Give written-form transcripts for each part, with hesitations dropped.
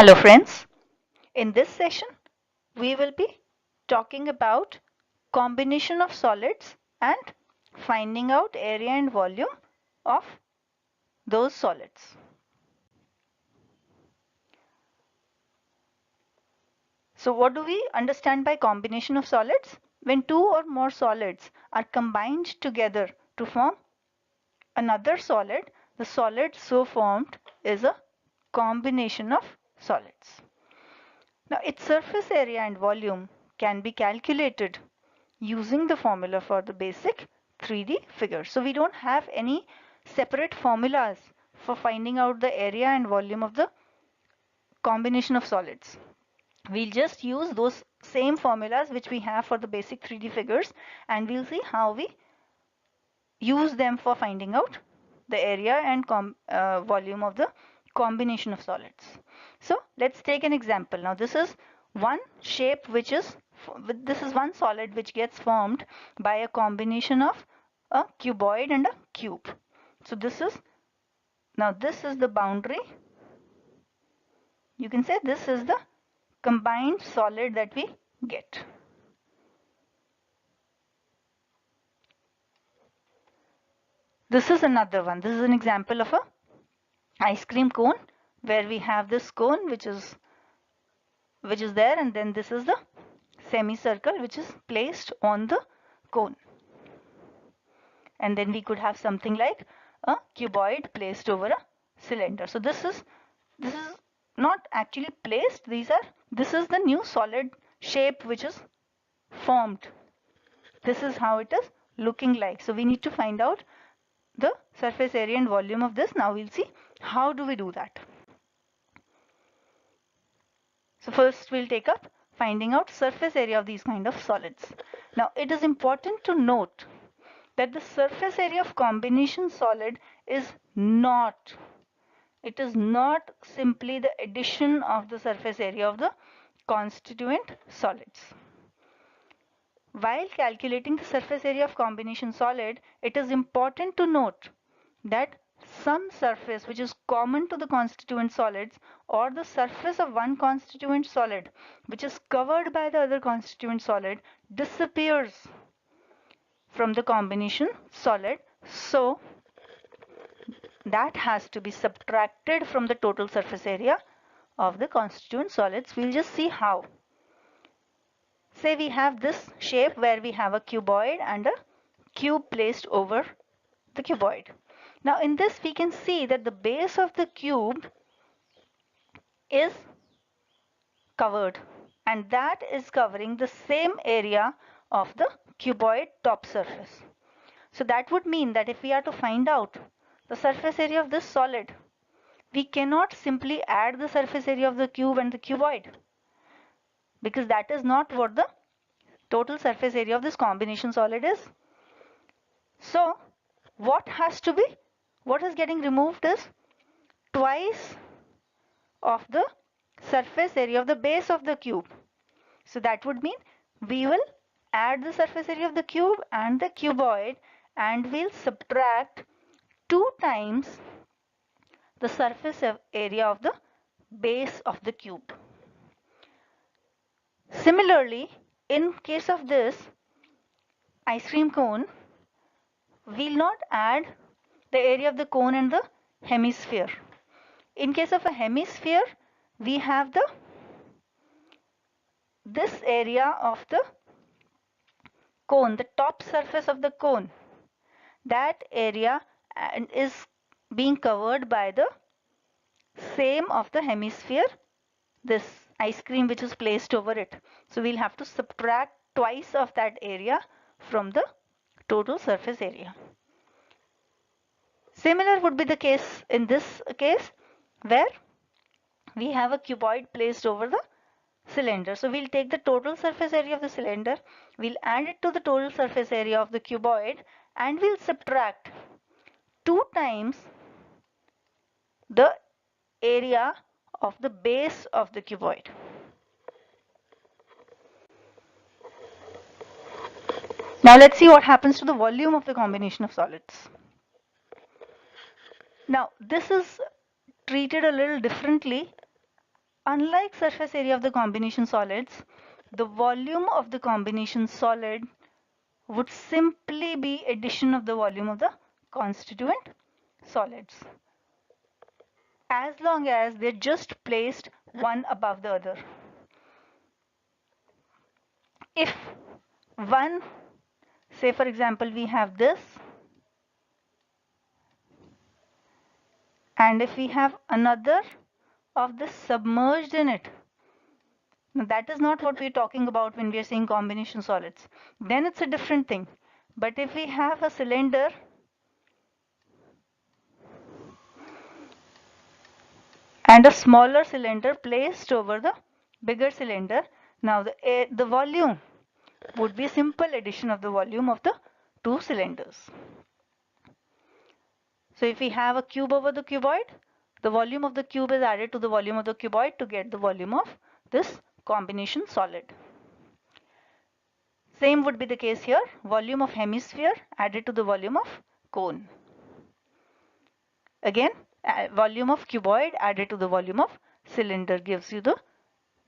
Hello friends, in this session we will be talking about combination of solids and finding out area and volume of those solids. So what do we understand by combination of solids? When two or more solids are combined together to form another solid, the solid so formed is a combination of solids. Now its surface area and volume can be calculated using the formula for the basic 3D figure. So we don't have any separate formulas for finding out the area and volume of the combination of solids. We'll just use those same formulas which we have for the basic 3D figures, and we'll see how we use them for finding out the area and volume of the combination of solids. So let's take an example. Now this is one shape which is this is one solid which gets formed by a combination of a cuboid and a cube. So this is the boundary. You can say this is the combined solid that we get. This is another one. This is an example of a ice cream cone where we have this cone which is there, and then this is the semicircle which is placed on the cone, and then we could have something like a cuboid placed over a cylinder. So this is not actually placed. This is the new solid shape which is formed. This is how it is looking like. So we need to find out the surface area and volume of this. Now we'll see how do we do that. So first we'll take up finding out surface area of these kind of solids. Now it is important to note that the surface area of combination solid is not simply the addition of the surface area of the constituent solids. While calculating the surface area of combination solid, it is important to note that some surface which is common to the constituent solids, or the surface of one constituent solid which is covered by the other constituent solid, disappears from the combination solid. So that has to be subtracted from the total surface area of the constituent solids. We'll just see how. Say we have this shape where we have a cuboid and a cube placed over the cuboid. Now in this we can see that the base of the cube is covered, and that is covering the same area of the cuboid top surface. So that would mean that if we are to find out the surface area of this solid, we cannot simply add the surface area of the cube and the cuboid, because that is not what the total surface area of this combination solid is. So what is getting removed is twice of the surface area of the base of the cube. So that would mean we will add the surface area of the cube and the cuboid, and we'll subtract 2 times the surface area of the base of the cube. Similarly, in case of this ice cream cone, we'll not add the area of the cone and the hemisphere. In case of a hemisphere, we have this area of the cone, the top surface of the cone. That area is being covered by the same of the hemisphere, this ice cream which is placed over it. So we'll have to subtract twice of that area from the total surface area. Similar would be the case in this case where we have a cuboid placed over the cylinder. So we'll take the total surface area of the cylinder, we'll add it to the total surface area of the cuboid, and we'll subtract 2 times the area of the base of the cuboid. Now let's see what happens to the volume of the combination of solids. Now this is treated a little differently Unlike surface area of the combination solids, the volume of the combination solid would simply be addition of the volume of the constituent solids, as long as they're just placed one above the other. If one, say for example, we have this, and if we have another of this submerged in it, now that is not what we're talking about when we are saying combination solids. Then it's a different thing. But if we have a cylinder and a smaller cylinder placed over the bigger cylinder, now the volume would be simple addition of the volume of the two cylinders. So if we have a cube over the cuboid, the volume of the cube is added to the volume of the cuboid to get the volume of this combination solid. Same would be the case here, volume of hemisphere added to the volume of cone. Again, volume of cuboid added to the volume of cylinder gives you the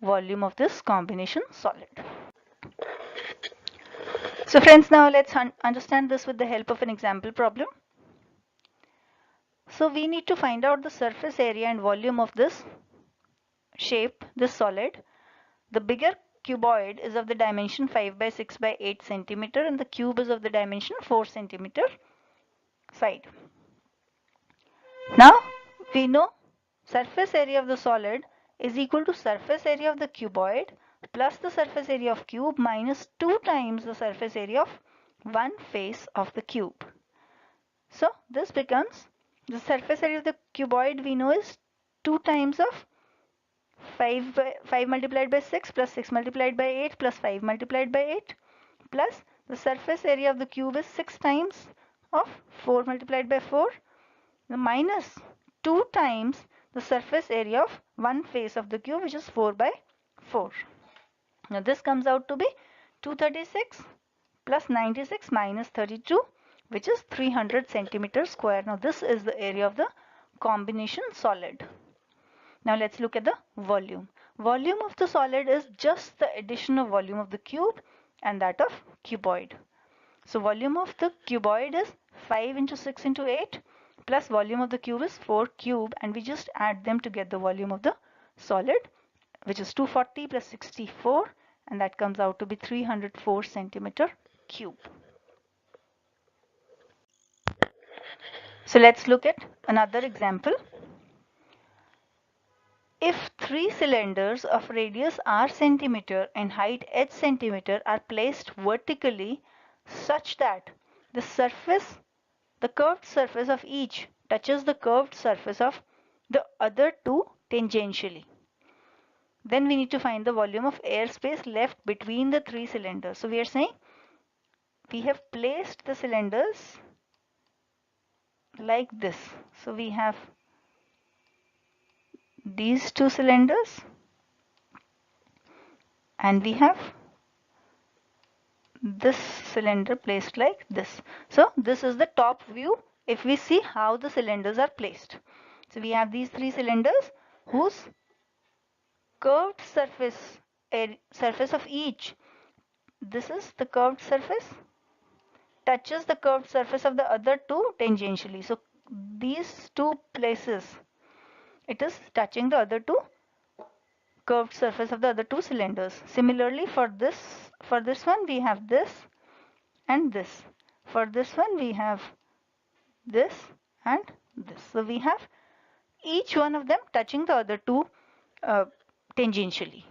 volume of this combination solid. So friends, now let's understand this with the help of an example problem. So we need to find out the surface area and volume of this shape, this solid. The bigger cuboid is of the dimension 5 by 6 by 8 centimeter and the cube is of the dimension 4 centimeter side. Now we know surface area of the solid is equal to surface area of the cuboid plus the surface area of cube minus 2 times the surface area of one face of the cube. So this becomes the surface area of the cuboid we know is 2 times of 5 multiplied by 6 plus 6 multiplied by 8 plus 5 multiplied by 8 plus the surface area of the cube is 6 times of 4 multiplied by 4 minus 2 times the surface area of one face of the cube, which is 4 by 4. Now this comes out to be 236 plus 96 minus 32, which is 300 centimeters square. Now this is the area of the combination solid. Now let's look at the volume. Volume of the solid is just the addition of volume of the cube and that of cuboid. So volume of the cuboid is 5 into 6 into 8 plus volume of the cube is 4 cube, and we just add them to get the volume of the solid, which is 240 plus 64, and that comes out to be 304 centimeter cube. So let's look at another example. If three cylinders of radius r centimeter and height h centimeter are placed vertically such that the curved surface of each touches the curved surface of the other two tangentially, then we need to find the volume of airspace left between the three cylinders. So we are saying we have placed the cylinders like this. So we have these two cylinders and we have this cylinder placed like this. So this is the top view if we see how the cylinders are placed. So we have these three cylinders whose curved surface of each, this is the curved surface, touches the curved surface of the other two tangentially. So these two places, it is touching the other two curved surface of the other two cylinders. Similarly for this one we have this and this. For this one we have this and this. So we have each one of them touching the other two tangentially.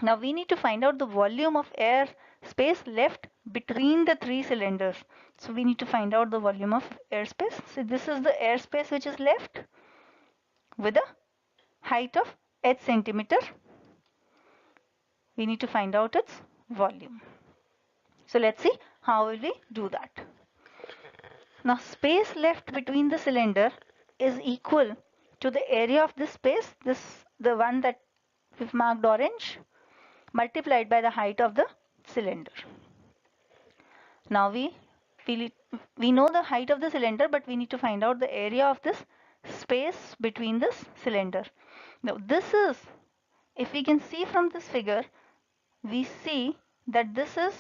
Now we need to find out the volume of air space left between the three cylinders. So we need to find out the volume of airspace. So this is the airspace which is left with a height of h centimeter. We need to find out its volume. So let's see how will we do that. Now space left between the cylinder is equal to the area of this space, the one that we've marked orange, multiplied by the height of the cylinder. Now we know the height of the cylinder, but we need to find out the area of this space between this cylinder. Now this is if we can see from this figure, we see that this is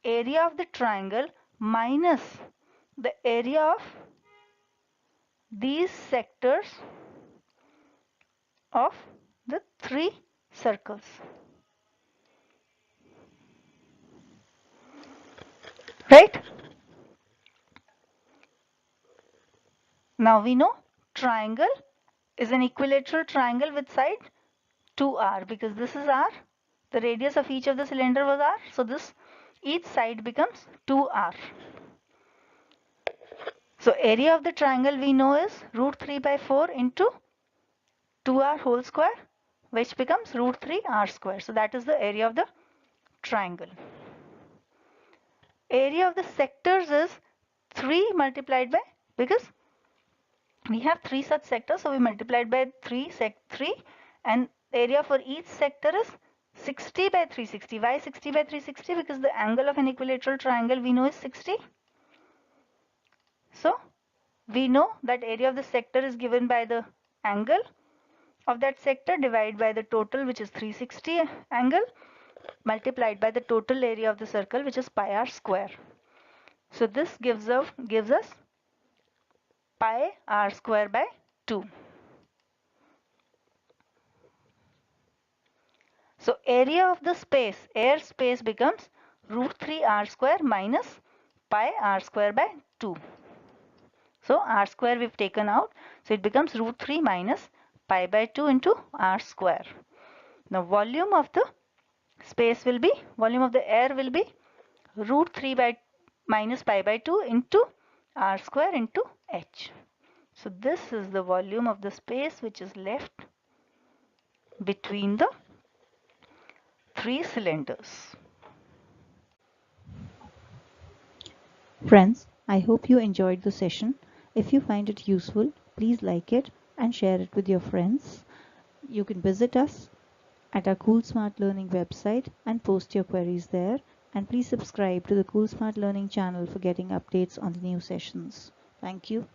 area of the triangle minus the area of these sectors of the three circles. Right? Now we know triangle is an equilateral triangle with side 2r, because this is r. The radius of each of the cylinder was r. So this each side becomes 2r. So area of the triangle we know is root 3 by 4 into 2r whole square, which becomes root 3 r square. So that is the area of the triangle. Area of the sectors is 3 multiplied by, because we have 3 such sectors, so we multiplied by 3 and area for each sector is 60 by 360. Why 60 by 360? Because the angle of an equilateral triangle we know is 60. So we know that area of the sector is given by the angle of that sector divided by the total, which is 360 angle, multiplied by the total area of the circle, which is pi r square. So this gives us pi r square by 2. So area of the space, air space, becomes root 3 r square minus pi r square by 2. So r square we've taken out. So it becomes root 3 minus pi by 2 into r square. Now volume of the space will be, volume of the air will be root 3 by minus pi by 2 into r square into h. So this is the volume of the space which is left between the three cylinders. Friends, I hope you enjoyed the session. If you find it useful, please like it and share it with your friends. You can visit us at our Cool Smart Learning website and post your queries there. And please subscribe to the Cool Smart Learning channel for getting updates on the new sessions. Thank you.